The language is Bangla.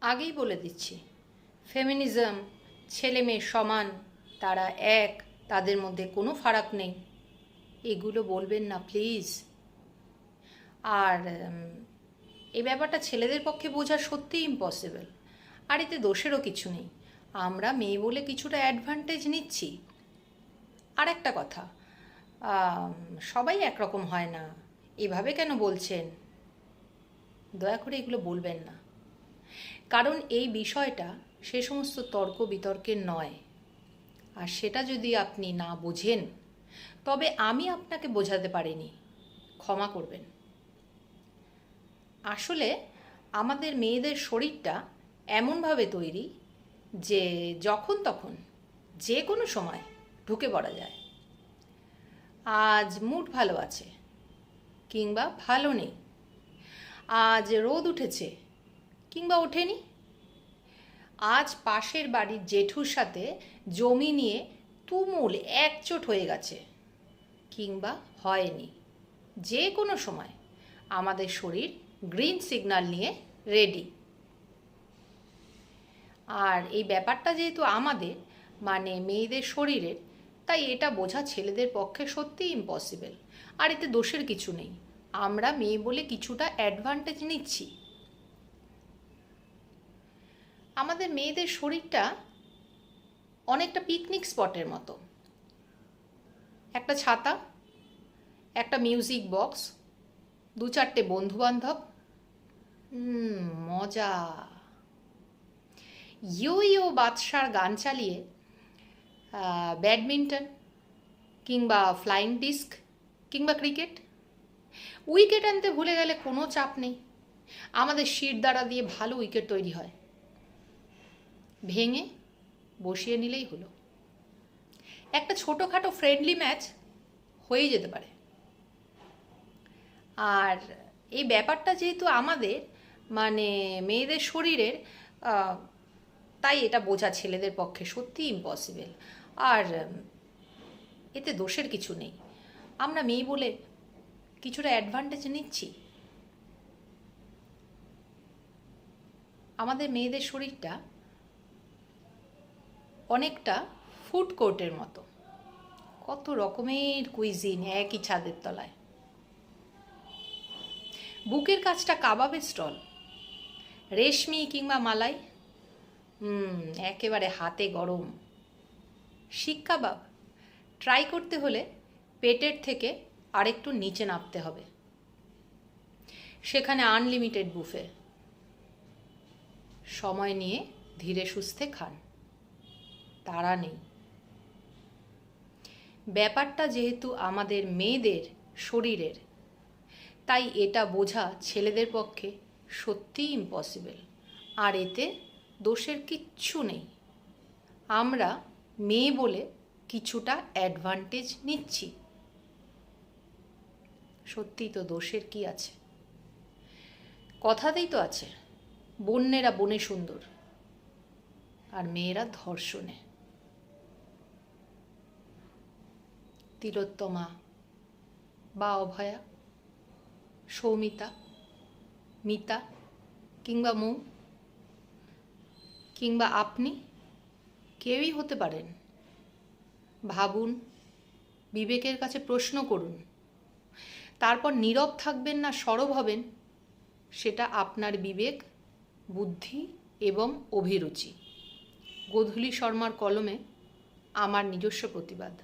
আগেই বলে দিচ্ছি, ফেমিনিজম, ছেলে মেয়ে সমান, তারা এক, তাদের মধ্যে কোনো ফারাক নেই, এগুলো বলবেন না প্লিজ। আর এই ব্যাপারটা ছেলেদের পক্ষে বোঝা সত্যিই ইম্পসিবল। আর এতে দোষেরও কিছু নেই, আমরা মেয়ে বলে কিছুটা অ্যাডভান্টেজ নিচ্ছি। আর একটা কথা, সবাই একরকম হয় না, এভাবে কেন বলছেন? দয়া করে এগুলো বলবেন না, কারণ এই বিষয়টা সে সমস্ত তর্ক বিতর্কের নয়। আর সেটা যদি আপনি না বোঝেন, তবে আমি আপনাকে বোঝাতে পারিনি, ক্ষমা করবেন। আসলে আমাদের মেয়েদের শরীরটা এমনভাবে তৈরি যে যখন তখন যে কোনো সময় ঢুকে পড়া যায়। আজ মুড ভালো আছে কিংবা ভালো নেই, আজ রোদ উঠেছে কিংবা ওঠেনি, আজ পাশের বাড়ির জেঠুর সাথে জমি নিয়ে তুমুল একচোট হয়ে গেছে কিংবা হয়নি, যে কোনো সময় আমাদের শরীর গ্রিন সিগন্যাল নিয়ে রেডি। আর এই ব্যাপারটা যেহেতু আমাদের মানে মেয়েদের শরীরের, তাই এটা বোঝা ছেলেদের পক্ষে সত্যিই ইম্পসিবল। আর এতে দোষের কিছু নেই, আমরা মেয়ে বলে কিছুটা অ্যাডভান্টেজ নিচ্ছি। আমাদের মেয়েদের শরীরটা অনেকটা পিকনিক স্পটের মতো, একটা ছাতা, একটা মিউজিক বক্স, দু চারটে বন্ধুবান্ধব, মজা। ইয়ো ইয়ো বাদশার গান চালিয়ে ব্যাডমিন্টন কিংবা ফ্লাইং ডিস্ক কিংবা ক্রিকেট, উইকেট আনতে ভুলে গেলে কোনো চাপ নেই, আমাদের শির দ্বারা দিয়ে ভালো উইকেট তৈরি হয়, ভেঙে বসিয়ে নিলেই হলো। একটা ছোটোখাটো ফ্রেন্ডলি ম্যাচ হয়েই যেতে পারে। আর এই ব্যাপারটা যেহেতু আমাদের মানে মেয়েদের শরীরের, তাই এটা বোঝা ছেলেদের পক্ষে সত্যি ইম্পসিবল। আর এতে দোষের কিছু নেই, আমরা মেয়ে বলে কিছুটা অ্যাডভান্টেজ নিচ্ছি। আমাদের মেয়েদের শরীরটা অনেকটা ফুড কোর্টের মতো, কত রকমের কুইজিন একই ছাদের তলায়। বুকের কাছটা কাবাবের স্টল, রেশমি কিংবা মালাই, একেবারে হাতে গরম। শিক কাবাব ট্রাই করতে হলে পেটের থেকে আরেকটু নিচে নামতে হবে, সেখানে আনলিমিটেড বুফে, সময় নিয়ে ধীরে সুস্থে খান, তাড়া নেই। ব্যাপারটা যেহেতু আমাদের মেয়েদের শরীরের, তাই এটা বোঝা ছেলেদের পক্ষে সত্যিই ইম্পসিবল। আর এতে দোষের কিচ্ছু নেই, আমরা মেয়ে বলে কিছুটা অ্যাডভান্টেজ নিচ্ছি। সত্যিই তো দোষের কি আছে? কথাতেই তো আছে, বন্যেরা বনে সুন্দর আর মেয়েরা ধর্ষণে। তিলোত্তমা বা অভয়া, সৌমিতা, মিতা কিংবা মৌ কিংবা আপনি কেউই হতে পারেন। ভাবুন, বিবেকের কাছে প্রশ্ন করুন, তারপর নীরব থাকবেন না সরব হবেন, সেটা আপনার বিবেক, বুদ্ধি এবং অভিরুচি। গোধূলি শর্মার কলমে আমার নিজস্ব প্রতিবাদ।